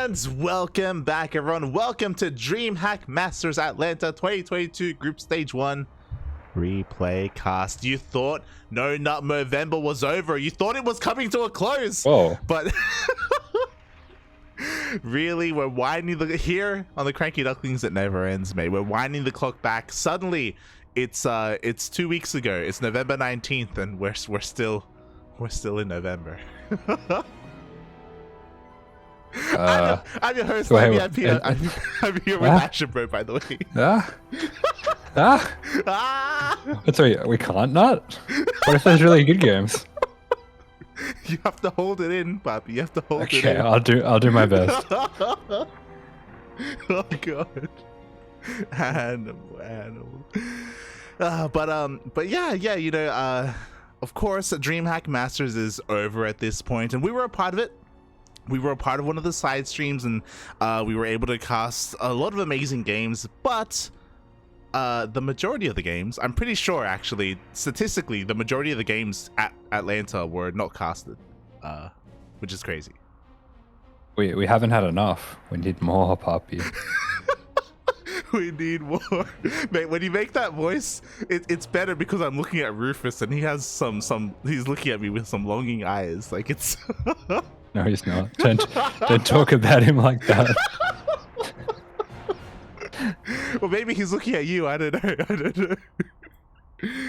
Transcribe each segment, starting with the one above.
And welcome back, everyone. Welcome to DreamHack Masters Atlanta 2022 Group Stage 1 replay cast. You thought No Nut Movember was over. You thought it was coming to a close. Whoa. But really, we're winding the here on the CranKy Ducklings. It never ends, mate. We're winding the clock back. Suddenly, it's 2 weeks ago. It's November 19th, and we're still in November. I'm your host, I'm here with AsherBro, by the way. Sorry, we can't not? What if there's really good games? You have to hold it in, Papi. You have to hold it in. Okay, I'll do my best. Oh god. Animal. But yeah, you know, of course, DreamHack Masters is over at this point, and we were a part of it. We were a part of one of the side streams, and we were able to cast a lot of amazing games, but the majority of the games, I'm pretty sure actually, statistically, the majority of the games at Atlanta were not casted, which is crazy. We haven't had enough. We need more, Poppy. We need more. Mate, when you make that voice, it's better because I'm looking at Rufus, and he has he's looking at me with some longing eyes. Like, it's... No, he's not. Don't talk about him like that. Well, maybe he's looking at you. I don't know.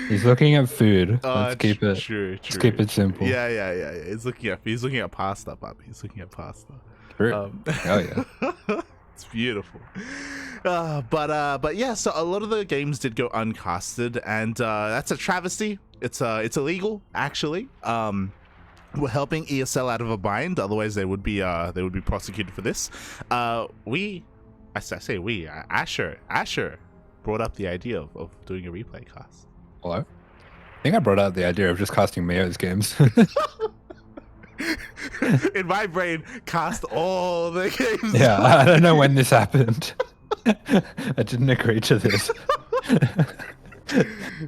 He's looking at food. Let's keep it true. Let's keep it simple. Yeah. He's looking at pasta, Bobby. He's looking at pasta. True. Oh yeah. It's beautiful. But yeah, so a lot of the games did go uncasted, and that's a travesty. It's illegal, actually. We're helping ESL out of a bind, otherwise they would be prosecuted for this. Asher brought up the idea of doing a replay cast. Hello? I think I brought out the idea of just casting Mayo's games. In my brain, cast all the games. Yeah, I don't know when this happened. I didn't agree to this.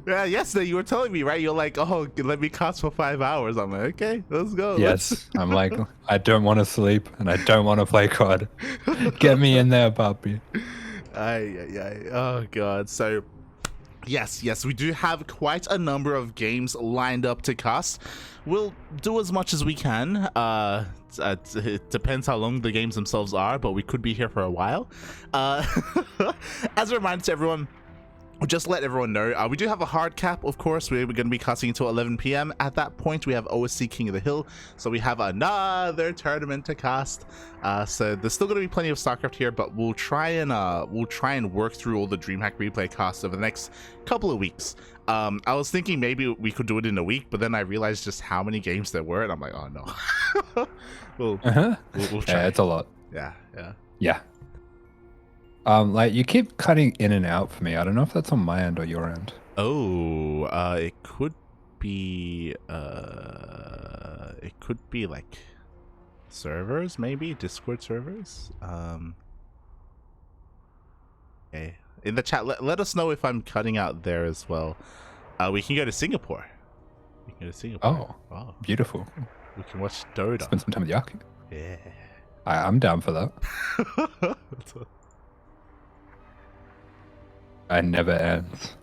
Yeah, yesterday you were telling me, right? You're like, oh, let me cast for 5 hours. I'm like, okay, let's go. Yes, I'm like, I don't want to sleep and I don't want to play COD. Get me in there, puppy. Oh god. So yes, we do have quite a number of games lined up to cast. We'll do as much as we can. It depends how long the games themselves are, but we could be here for a while. As a reminder to everyone, just let everyone know, we do have a hard cap, of course. We're going to be casting until 11 p.m. At that point, we have OSC King of the Hill, so we have another tournament to cast. So there's still going to be plenty of StarCraft here, but we'll try and work through all the DreamHack replay casts over the next couple of weeks. I was thinking maybe we could do it in a week, but then I realized just how many games there were, and I'm like, oh no. we'll try. Yeah, it's a lot. Yeah. Like, you keep cutting in and out for me. I don't know if that's on my end or your end. Oh, it could be like servers, maybe Discord servers. Okay, in the chat, let us know if I'm cutting out there as well. We can go to Singapore. Oh, beautiful. We can watch Dota. Spend some time with Yaki. Yeah, I'm down for that. I never ends.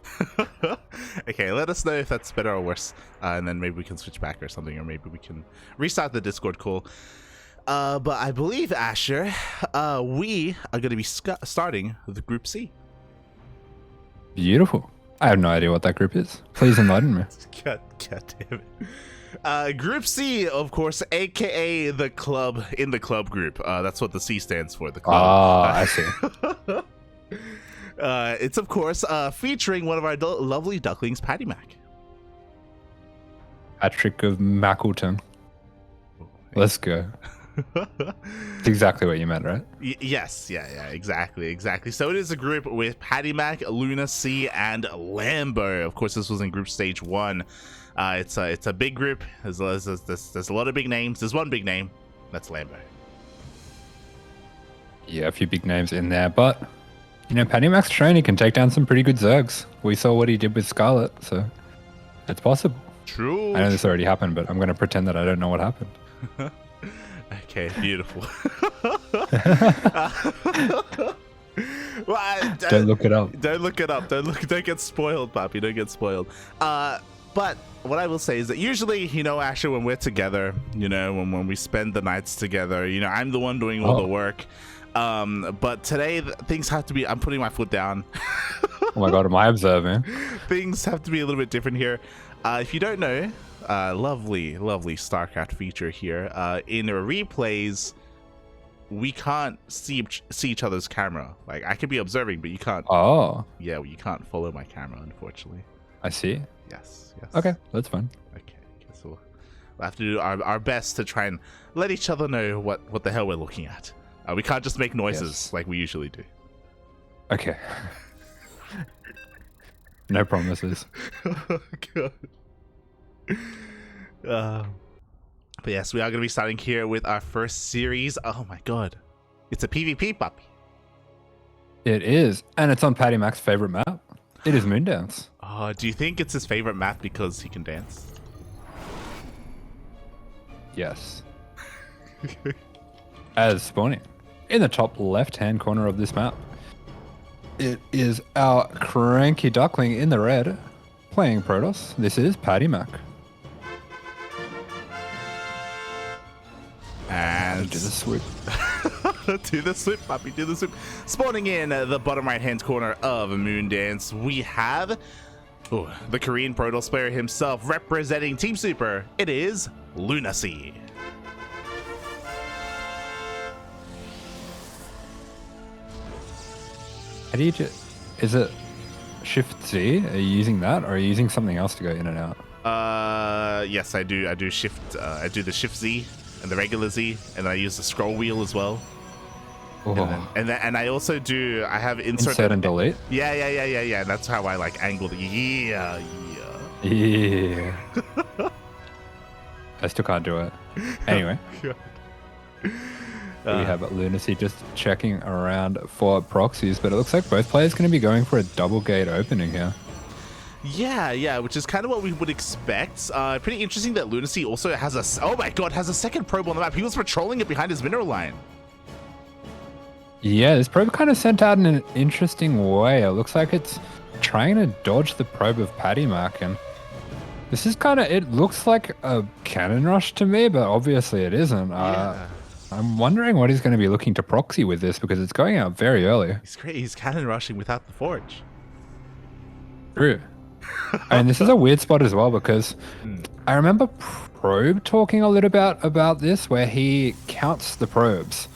Okay, let us know if that's better or worse, and then maybe we can switch back or something, or maybe we can restart the Discord call. But I believe, Asher, we are going to be starting with Group C. Beautiful. I have no idea what that group is. Please enlighten me. God damn it. Group C, of course, aka the club in the club group. That's what the C stands for, the club. I see. It's of course featuring one of our lovely ducklings, PattyMac. Patrick of Mackleton. Let's go. That's exactly what you meant, right? Yes, yeah, exactly. So it is a group with PattyMac, LunaSea, and Lambo. Of course, this was in Group Stage 1. It's a big group. There's a lot of big names. There's one big name. That's Lambo. Yeah, a few big names in there, but you know, PattyMac's trained. He can take down some pretty good Zergs. We saw what he did with Scarlet, so it's possible. True. I know this already happened, but I'm going to pretend that I don't know what happened. Okay, beautiful. Well, Don't look it up. Don't look it up. Don't get spoiled, Papi. Don't get spoiled. But what I will say is that usually, you know, Asher, when we're together, you know, when we spend the nights together, you know, I'm the one doing all the work. But today things have to be. I'm putting my foot down. Oh my god, am I observing? Things have to be a little bit different here. If you don't know, lovely StarCraft feature here. In replays, we can't see each other's camera. Like, I could be observing, but you can't. Oh. Yeah, well, you can't follow my camera, unfortunately. I see. Yes. Okay, that's fine. Okay, so we'll have to do our best to try and let each other know what the hell we're looking at. We can't just make noises like we usually do. Okay. No promises. Oh, God. But yes, we are going to be starting here with our first series. Oh my god. It's a PvP, puppy. It is. And it's on PattyMac's favorite map. It is Moondance. Do you think it's his favorite map because he can dance? Yes. As spawning in the top left-hand corner of this map, it is our CranKy Duckling in the red, playing Protoss. This is PattyMac. And do the swoop. Do the swoop, puppy, do the swoop. Spawning in the bottom right-hand corner of Moondance, we have the Korean Protoss player himself representing Team Super. It is LunaSea. How do you is it Shift Z? Are you using that, or are you using something else to go in and out? Yes, I do. I do shift. I do the Shift Z and the regular Z, and then I use the scroll wheel as well. Oh. And I also do. I have insert and delete. Yeah. And that's how I like angle the yeah. I still can't do it. Anyway. We have LunaSea just checking around for proxies, but it looks like both players going to be going for a double gate opening here. Yeah, which is kind of what we would expect. Pretty interesting that LunaSea also has has a second probe on the map. He was patrolling it behind his mineral line. Yeah, this probe kind of sent out in an interesting way. It looks like it's trying to dodge the probe of PattyMac, and this is it looks like a cannon rush to me, but obviously it isn't. Yeah. I'm wondering what he's going to be looking to proxy with this, because it's going out very early. He's great. He's cannon rushing without the forge. True. And this is a weird spot as well, because I remember Probe talking a little about this, where he counts the probes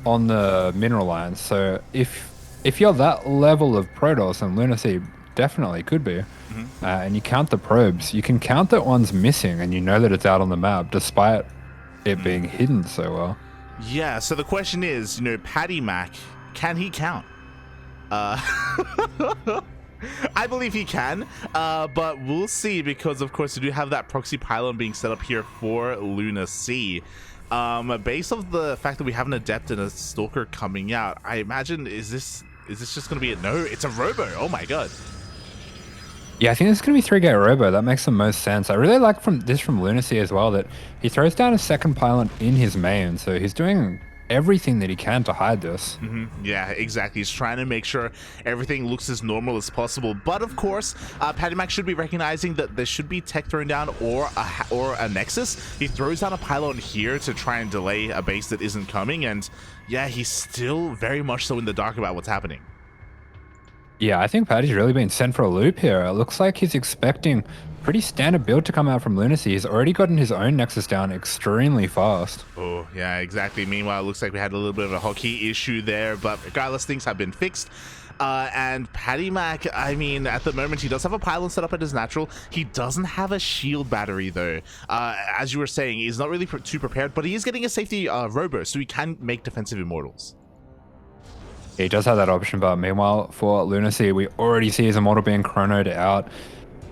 on the mineral lines. So if you're that level of Protoss, and LunaSea definitely could be, and you count the probes, you can count that one's missing, and you know that it's out on the map, despite it being hidden so well. Yeah, so the question is, PattyMac, can he count? I believe he can, but we'll see, because of course we do have that proxy pylon being set up here for LunaSea. Based off the fact that we have an adept and a stalker coming out, I imagine is this just gonna be no? It's a robo. Oh my god. Yeah, I think this is going to be 3-gate robo. That makes the most sense. I really like from LunaSea as well, that he throws down a second pylon in his main, so he's doing everything that he can to hide this. Yeah, exactly. He's trying to make sure everything looks as normal as possible. But of course, PattyMac should be recognizing that there should be tech thrown down or a nexus. He throws down a pylon here to try and delay a base that isn't coming, and yeah, he's still very much so in the dark about what's happening. Yeah, I think Patty's really been sent for a loop here. It looks like he's expecting pretty standard build to come out from LunaSea. He's already gotten his own nexus down extremely fast. Oh, yeah, exactly. Meanwhile, it looks like we had a little bit of a hotkey issue there, but regardless, things have been fixed. And PattyMac, I mean, at the moment, he does have a pylon set up at his natural. He doesn't have a shield battery, though. As you were saying, he's not really too prepared, but he is getting a safety robo, so he can make defensive immortals. He does have that option, but meanwhile, for LunaSea, we already see his immortal being chronoed out.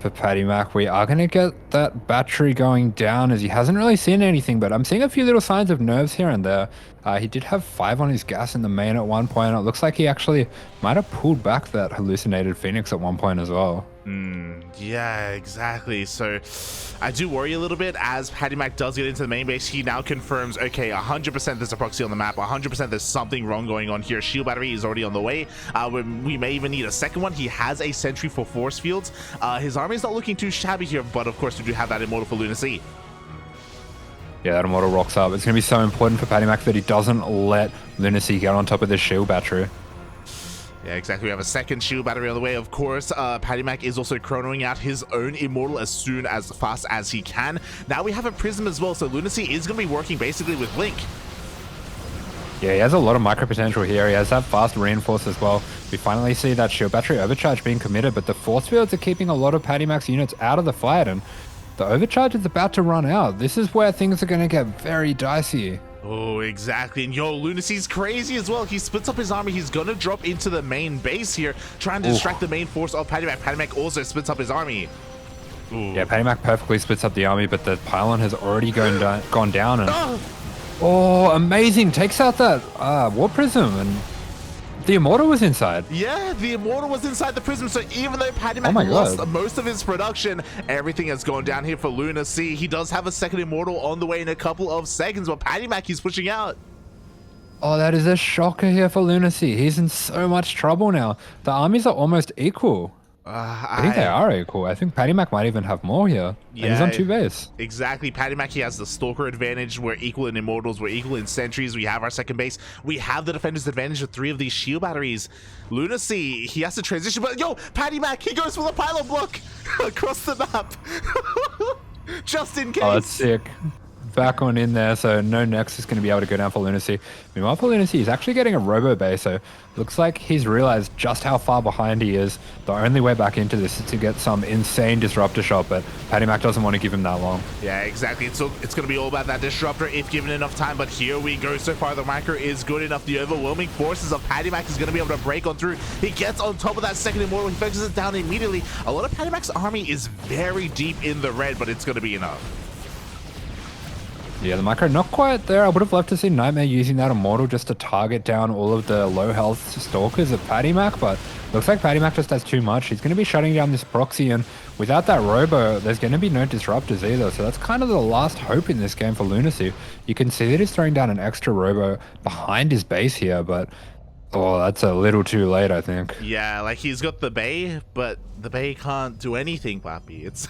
For PattyMac, we are going to get that battery going down, as he hasn't really seen anything, but I'm seeing a few little signs of nerves here and there. He did have 5 on his gas in the main at one point. It looks like he actually might have pulled back that hallucinated Phoenix at one point as well. Yeah, exactly. So I do worry a little bit as PattyMac does get into the main base. He now confirms, okay, 100% there's a proxy on the map. 100% there's something wrong going on here. Shield battery is already on the way. We may even need a second one. He has a sentry for force fields. His army is not looking too shabby here, but of course we do have that immortal for LunaSea. Yeah, that immortal rocks up. It's going to be so important for PattyMac that he doesn't let LunaSea get on top of this shield battery. Yeah, exactly. We have a second shield battery on the way. Of course, PattyMac is also chronoing out his own immortal as fast as he can. Now we have a prism as well, so LunaSea is going to be working basically with Blink. Yeah, he has a lot of micro potential here. He has that fast reinforce as well. We finally see that shield battery overcharge being committed, but the force fields are keeping a lot of PattyMac's units out of the fight, and the overcharge is about to run out. This is where things are going to get very dicey. Oh, exactly. And yo, LunaSea's crazy as well. He splits up his army. He's gonna drop into the main base here, trying to distract the main force of PattyMac. PattyMac also splits up his army. Ooh. Yeah, PattyMac perfectly splits up the army, but the pylon has already gone down. And oh, amazing! Takes out that War Prism, and the Immortal was inside. Yeah, the Immortal was inside the prism, so even though PattyMac lost most of his production, everything has gone down here for LunaSea. He does have a second Immortal on the way in a couple of seconds, but PattyMac, he's pushing out. Oh, that is a shocker here for LunaSea. He's in so much trouble now. The armies are almost equal. I think they are equal. I think PattyMac might even have more here. Yeah, and he's on 2 base. Exactly. PattyMac, he has the Stalker advantage. We're equal in Immortals. We're equal in Sentries. We have our second base. We have the Defender's advantage with 3 of these shield batteries. LunaSea, he has to transition, but yo, PattyMac, he goes for the pylon block across the map. Just in case. Oh, that's sick. Back on in there, so no Nexus is going to be able to go down for LunaSea. Meanwhile, for LunaSea, he's actually getting a Robo base, so looks like he's realized just how far behind he is. The only way back into this is to get some insane disruptor shot, but PattyMac doesn't want to give him that long. Yeah, exactly. It's going to be all about that disruptor if given enough time, but here we go. So far, the micro is good enough. The overwhelming forces of PattyMac is going to be able to break on through. He gets on top of that second Immortal. He focuses it down immediately. A lot of PattyMac's army is very deep in the red, but it's going to be enough. Yeah, the micro not quite there. I would have loved to see Nightmare using that Immortal just to target down all of the low health Stalkers of PattyMac, but looks like PattyMac just has too much. He's going to be shutting down this proxy, and without that Robo, there's going to be no disruptors either. So that's kind of the last hope in this game for LunaSea. You can see that he's throwing down an extra Robo behind his base here, but oh, that's a little too late, I think. Yeah, like he's got the Bay, but the Bay can't do anything, Papi. It's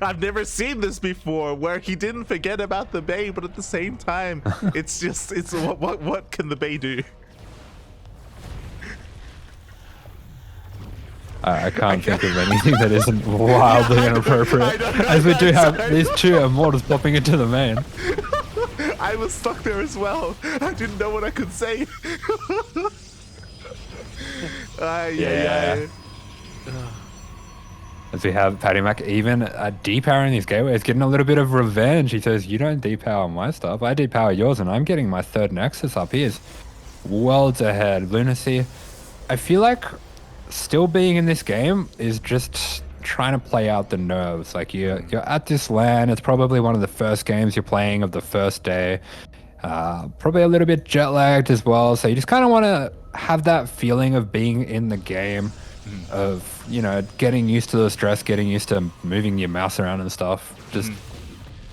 I've never seen this before where he didn't forget about the Bay, but at the same time, it's what can the Bay do? I can't think of anything that isn't wildly inappropriate. As we do have these 2 Immortals popping into the main. I was stuck there as well. I didn't know what I could say. Yeah. As we have PattyMac even depowering these gateways, getting a little bit of revenge. He says, you don't depower my stuff, I depower yours, and I'm getting my 3rd Nexus up. He is worlds ahead. LunaSea, I feel like still being in this game is just trying to play out the nerves. Like you're at this LAN, it's probably one of the first games you're playing of the first day, probably a little bit jet lagged as well, so you just kind of want to have that feeling of being in the game, of, you know, getting used to the stress, getting used to moving your mouse around and stuff, just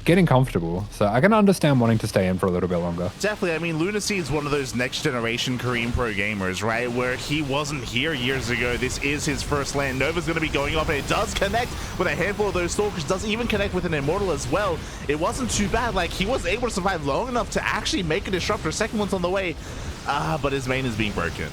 getting comfortable. So I can understand wanting to stay in for a little bit longer. Definitely. I mean, LunaSea is one of those next generation Korean pro gamers, right? Where he wasn't here years ago. This is his first LAN. Nova's going to be going off, and it does connect with a handful of those Stalkers. Does even connect with an Immortal as well. It wasn't too bad. Like, he was able to survive long enough to actually make a disruptor. Second one's on the way, but his main is being broken.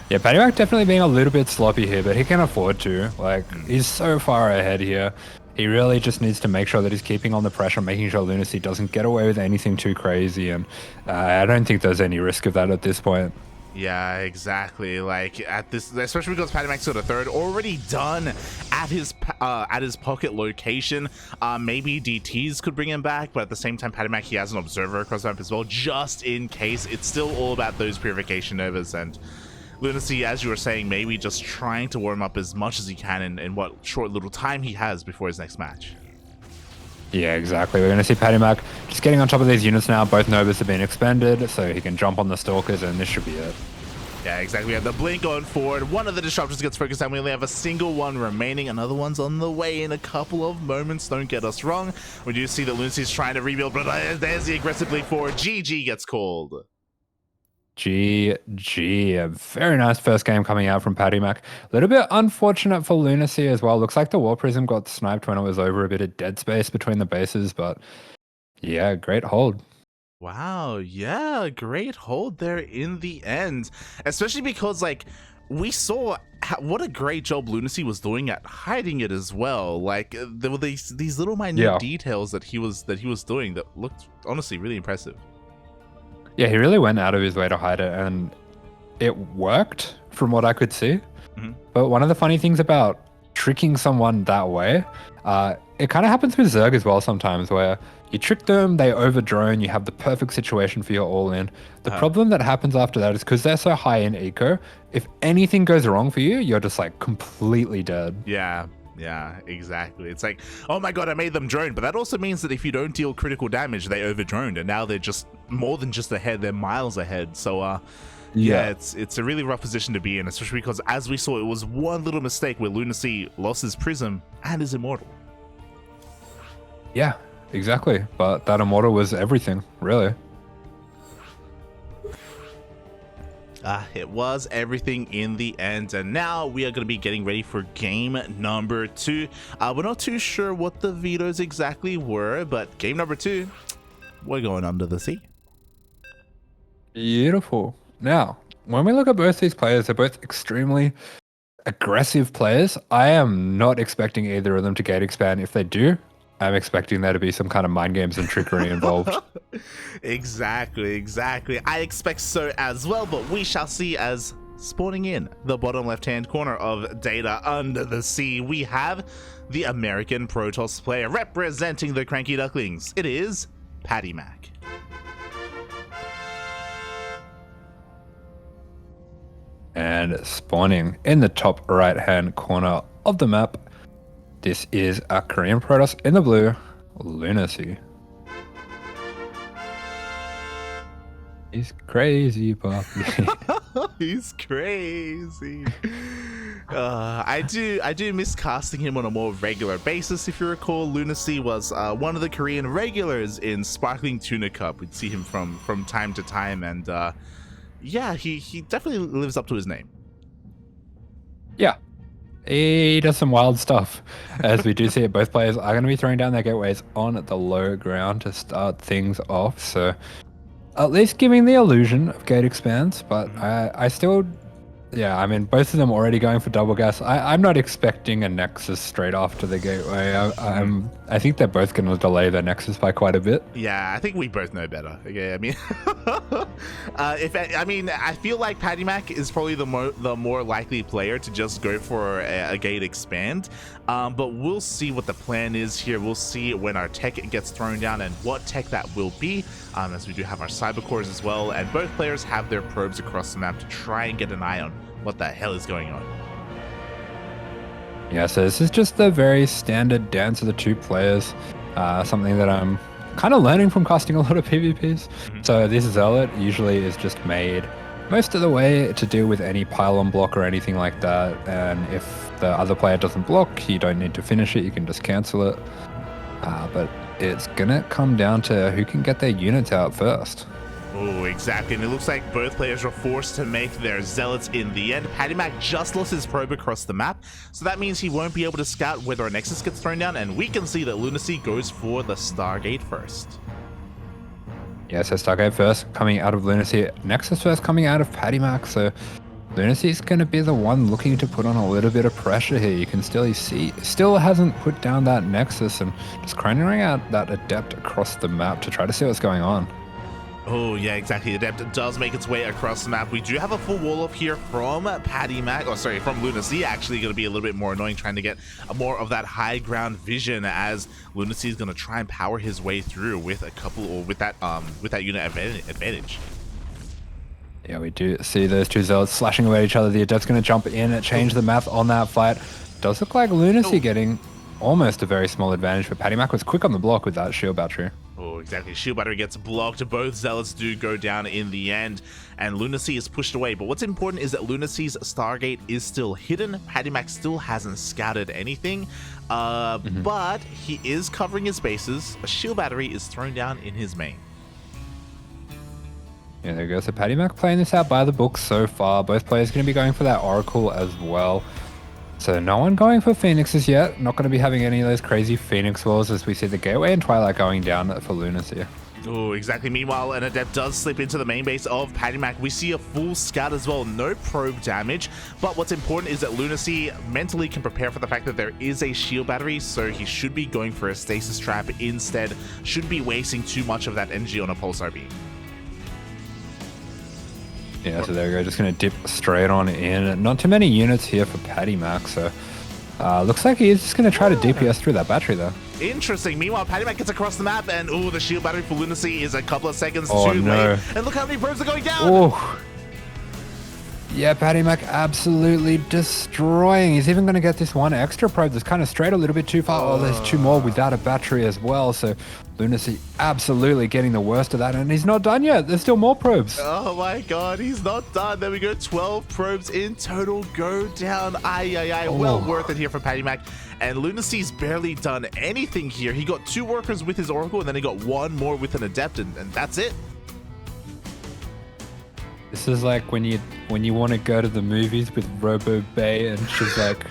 Yeah, PattyMac definitely being a little bit sloppy here, but he can afford to. Like, he's so far ahead here. He really just needs to make sure that he's keeping on the pressure, making sure LunaSea doesn't get away with anything too crazy, and I don't think there's any risk of that at this point. Yeah, exactly. Like at this, especially because PattyMac's got a 3rd already done at his pocket location. Maybe DTs could bring him back, but at the same time, PattyMac, he has an observer across the map as well, just in case. It's still all about those purification novas, and LunaSea, as you were saying, maybe just trying to warm up as much as he can in what short little time he has before his next match. Yeah, exactly. We're going to see PattyMac just getting on top of these units now. Both Novas have been expended, so he can jump on the Stalkers, and this should be it. Yeah, exactly. We have the blink going forward. One of the disruptors gets focused and we only have a single one remaining. Another one's on the way in a couple of moments. Don't get us wrong. We do see that LunaSea's trying to rebuild, but there's the aggressive blink forward. GG gets called. GG. A very nice first game coming out from PattyMac. A little bit unfortunate for LunaSea as well. Looks like the War Prism got sniped when it was over, a bit of dead space between the bases, but yeah, great hold. Wow, yeah, great hold there in the end, especially because like we saw what a great job LunaSea was doing at hiding it as well. Like there were these little minute details that he was doing that looked honestly really impressive. Yeah, he really went out of his way to hide it, and it worked from what I could see. But one of the funny things about tricking someone that way, it kind of happens with Zerg as well sometimes, where you trick them, they over-drone, you have the perfect situation for your all-in. The problem that happens after that is because they're so high in eco, if anything goes wrong for you, you're just like completely dead. Yeah, exactly. It's like, oh my god, I made them drone, but that also means that if you don't deal critical damage, they over-droned, and now they're just more than just ahead, they're miles ahead. So, yeah, it's a really rough position to be in, especially because, as we saw, it was one little mistake where LunaSea lost his Prism and his Immortal. Yeah, exactly. But that Immortal was everything, really. It was everything in the end, and now we are going to be getting ready for game number 2. We're not too sure what the vetoes exactly were, but game number 2, we're going under the sea. Beautiful. Now, when we look at both these players, they're both extremely aggressive players. I am not expecting either of them to gate expand. If they do, I'm expecting there to be some kind of mind games and trickery involved. Exactly. I expect so as well, but we shall see. As spawning in the bottom left-hand corner of data under the sea, we have the American Protoss player representing the CranKy Ducklings. It is PattyMac. And spawning in the top right-hand corner of the map, this is a Korean Protoss in the blue, LunaSea. He's crazy, Poppy. He's crazy. I do miss casting him on a more regular basis. If you recall, LunaSea was one of the Korean regulars in Sparkling Tuna Cup. We'd see him from time to time, and yeah, he definitely lives up to his name. Yeah. He does some wild stuff, as we do see it. Both players are going to be throwing down their gateways on the low ground to start things off, so at least giving the illusion of gate expands, but I still, yeah, I mean, both of them already going for double gas. I'm not expecting a Nexus straight after the gateway. I think they're both going to delay their Nexus by quite a bit. Yeah, I think we both know better. Okay, I mean, I feel like PattyMac is probably the more likely player to just go for a gate expand. But we'll see what the plan is here. We'll see when our tech gets thrown down and what tech that will be, as we do have our cyber cores as well, and both players have their probes across the map to try and get an eye on what the hell is going on. Yeah, so this is just the very standard dance of the two players, something that I'm kind of learning from casting a lot of PvPs. So this Zealot usually is just made most of the way to deal with any pylon block or anything like that, and if the other player doesn't block, you don't need to finish it, you can just cancel it. But it's gonna come down to who can get their units out first. Oh, exactly, and it looks like both players are forced to make their Zealots in the end. PattyMac just lost his probe across the map, so that means he won't be able to scout whether a Nexus gets thrown down, and we can see that LunaSea goes for the Stargate first. Yeah, so Stargate first coming out of LunaSea, Nexus first coming out of PattyMac, so LunaSea's going to be the one looking to put on a little bit of pressure here. You can still see, still hasn't put down that Nexus and just crying out that Adept across the map to try to see what's going on. Oh, yeah, exactly. Adept does make its way across the map. We do have a full wall up here from PattyMac, or sorry, from LunaSea. Actually going to be a little bit more annoying, trying to get more of that high ground vision, as LunaSea is going to try and power his way through with a couple, or with that unit advantage. Yeah, we do see those two Zealots slashing away at each other. The Adept's going to jump in and change the math on that fight. Does look like LunaSea getting almost a very small advantage, but PattyMac was quick on the block with that shield battery. Oh, exactly. Shield battery gets blocked. Both zealots do go down in the end, and LunaSea is pushed away. But what's important is that LunaSea's Stargate is still hidden. PattyMac still hasn't scouted anything, but he is covering his bases. A shield battery is thrown down in his main. Yeah, there you go. So PattyMac playing this out by the book so far. Both players going to be going for that Oracle as well. So no one going for Phoenixes yet. Not going to be having any of those crazy Phoenix walls as we see the Gateway and Twilight going down for LunaSea. Oh, exactly. Meanwhile, an Adept does slip into the main base of PattyMac. We see a full scout as well. No probe damage. But what's important is that LunaSea mentally can prepare for the fact that there is a shield battery, so he should be going for a stasis trap instead. Shouldn't be wasting too much of that energy on a pulsar beam. Yeah, so there we go. Just going to dip straight on in. Not too many units here for PattyMac, so looks like he is just going to try to DPS through that battery there. Interesting. Meanwhile, PattyMac gets across the map, and oh, the shield battery for LunaSea is a couple of seconds Oh, too no. late. And look how many probes are going down. Oh. Yeah, PattyMac absolutely destroying. He's even going to get this one extra probe that's kind of straight a little bit too far. Oh, there's two more without a battery as well. So LunaSea absolutely getting the worst of that. And he's not done yet. There's still more probes. Oh my god, he's not done. There we go. 12 probes in total go down. Well worth it here for PattyMac. And LunaSea's barely done anything here. He got 2 workers with his Oracle, and then he got 1 more with an Adept, and that's it. This is like when you want to go to the movies with Robo Bay and she's like,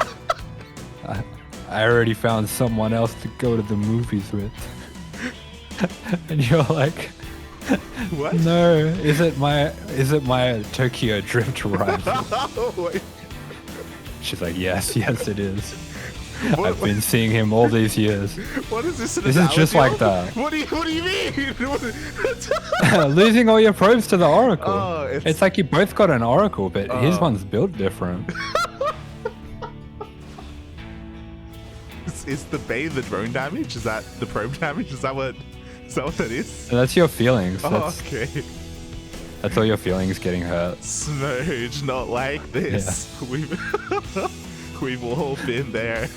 I already found someone else to go to the movies with. And you're like, What? No, is it my Tokyo Drift ride? Wait. She's like, yes, it is. I've been seeing him all these years. What is this? This is just like that. What do you mean? Losing all your probes to the Oracle. Oh, it's like you both got an Oracle, but his one's built different. Is the Bay the drone damage? Is that the probe damage? Is that what that is? And that's your feelings. Okay. That's all your feelings getting hurt. Smooge, not like this. Yeah. We've all been there.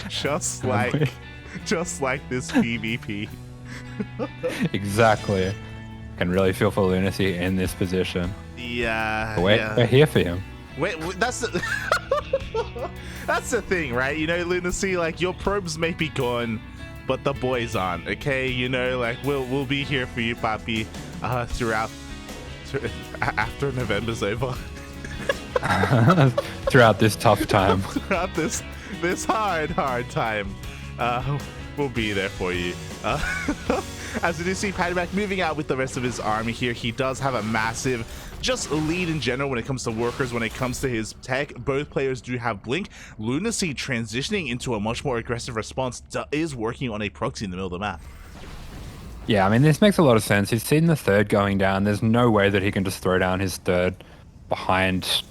just like this PvP. Exactly. Can really feel for LunaSea in this position. Yeah. We're here for him. Wait, that's that's the thing, right? You know, LunaSea, like, your probes may be gone, but the boys aren't. Okay, you know, like, we'll be here for you, Papi, throughout after November's over. Throughout this tough time. Throughout this hard time, we'll be there for you. As we do see PattyMac moving out with the rest of his army here, he does have a massive just lead in general when it comes to workers, when it comes to his tech. Both players do have blink. LunaSea transitioning into a much more aggressive response is working on a proxy in the middle of the map. Yeah, I mean, this makes a lot of sense. He's seen the third going down. There's no way that he can just throw down his third behind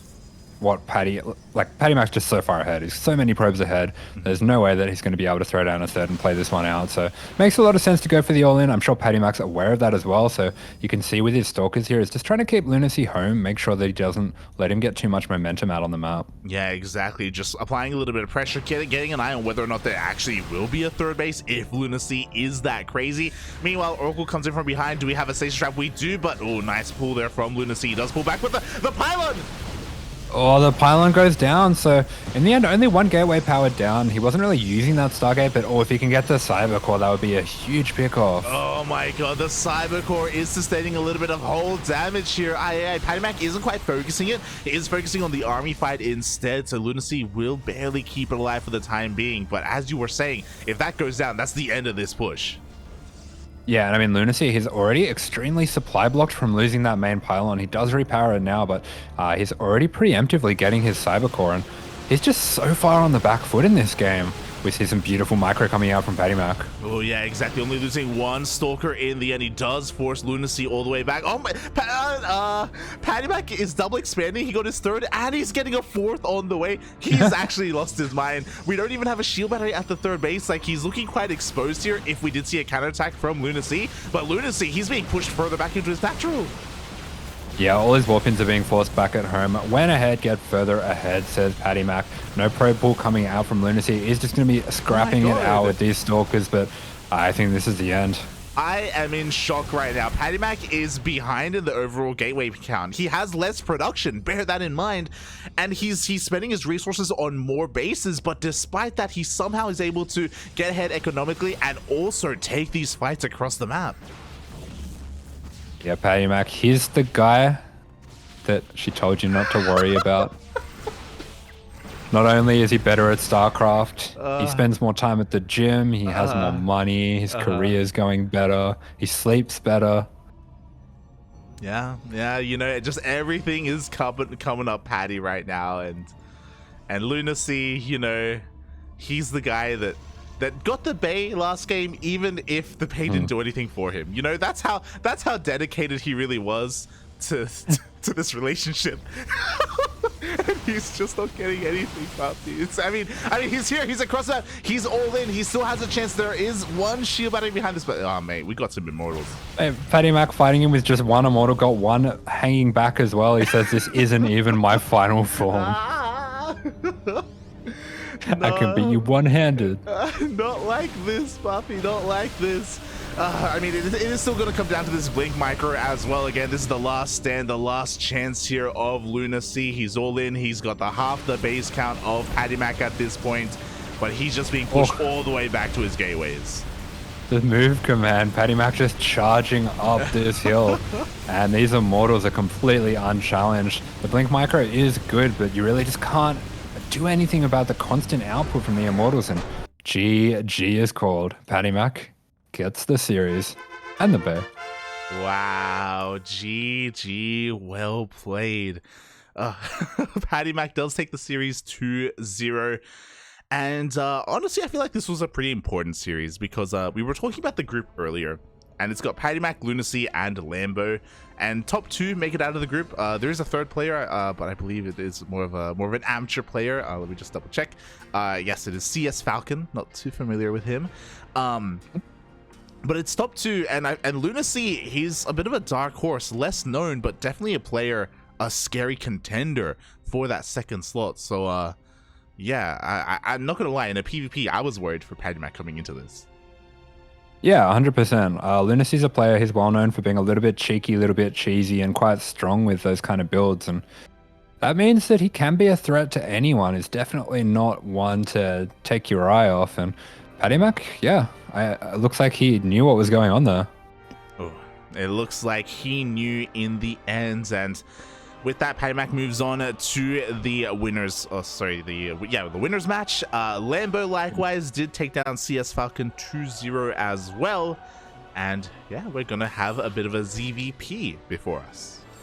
what PattyMac's just so far ahead. He's so many probes ahead. There's no way that he's going to be able to throw down a third and play this one out. So makes a lot of sense to go for the all-in. I'm sure PattyMac's aware of that as well. So you can see with his stalkers here, it's just trying to keep LunaSea home, make sure that he doesn't let him get too much momentum out on the map. Yeah, exactly. Just applying a little bit of pressure, getting an eye on whether or not there actually will be a third base if LunaSea is that crazy. Meanwhile, Oracle comes in from behind. Do we have a station trap? We do, but oh, nice pull there from LunaSea. He does pull back with the pylon. Oh, the pylon goes down. So in the end, only one gateway powered down. He wasn't really using that Stargate, but if he can get the Cyber Core, that would be a huge pickoff. Oh my god, the Cyber Core is sustaining a little bit of whole damage here. PattyMac isn't quite focusing it. He is focusing on the army fight instead, so LunaSea will barely keep it alive for the time being. But as you were saying, if that goes down, that's the end of this push. Yeah, and I mean, LunaSea, he's already extremely supply blocked from losing that main pylon. He does repower it now, but he's already preemptively getting his Cyber Core, and he's just so far on the back foot in this game. We see some beautiful micro coming out from PattyMac. Oh yeah, exactly. Only losing one Stalker in the end. He does force LunaSea all the way back. Oh my, PattyMac is double expanding. He got his third, and he's getting a fourth on the way. He's actually lost his mind. We don't even have a shield battery at the third base. Like, he's looking quite exposed here if we did see a counterattack from LunaSea. But LunaSea, he's being pushed further back into his natural. Yeah, all his warpins are being forced back at home. Went ahead, get further ahead, says PattyMac. No probe pool coming out from LunaSea. He's just going to be scrapping it out with these stalkers, but I think this is the end. I am in shock right now. PattyMac is behind in the overall gateway count. He has less production, bear that in mind, and he's spending his resources on more bases, but despite that, he somehow is able to get ahead economically and also take these fights across the map. Yeah, PattyMac, he's the guy that she told you not to worry about. Not only is he better at StarCraft, he spends more time at the gym, he has more money, his career's going better, he sleeps better. Yeah, you know, just everything is coming up Patty right now, and LunaSea, you know, he's the guy that got the Bay last game, even if the Bay didn't do anything for him. You know, that's how dedicated he really was to this relationship. And he's just not getting anything, puppy. I mean, he's here, he's across that, he's all in, he still has a chance. There is one shield battery behind this, but oh mate, we got some immortals. Hey, PattyMac fighting him with just one immortal, got one hanging back as well. He says, this isn't even my final form. No, I can beat you one-handed. Not like this, puppy, not like this. I mean, it is still going to come down to this blink micro as well. Again, this is the last stand, the last chance here of LunaSea. He's all in. He's got the half the base count of PattyMac at this point, but he's just being pushed all the way back to his gateways. The move command, PattyMac just charging up this hill, and these immortals are completely unchallenged. The blink micro is good, but you really just can't do anything about the constant output from the immortals, and GG is called. PattyMac gets the series and the Bay. Wow, GG, well played. PattyMac does take the series 2-0. And honestly, I feel like this was a pretty important series because we were talking about the group earlier, and it's got PattyMac, LunaSea, and Lambo. And top two make it out of the group. There is a third player, but I believe it is more of an amateur player. Let me just double check. Yes, it is CS Falcon. Not too familiar with him. But it's top two, and LunaSea, he's a bit of a dark horse, less known, but definitely a player, a scary contender for that second slot. So, yeah, I'm not gonna lie, in a PvP, I was worried for PattyMac coming into this. Yeah, 100%. LunaSea's a player, he's well known for being a little bit cheeky, a little bit cheesy, and quite strong with those kind of builds, and that means that he can be a threat to anyone. He's definitely not one to take your eye off, and PattyMac, yeah, it looks like he knew what was going on there. Oh, it looks like he knew in the end, and with that, PattyMac moves on to the winners. Oh, sorry, the winners match. Lambo likewise did take down CS Falcon 2-0 as well, and yeah, we're gonna have a bit of a ZVP before us.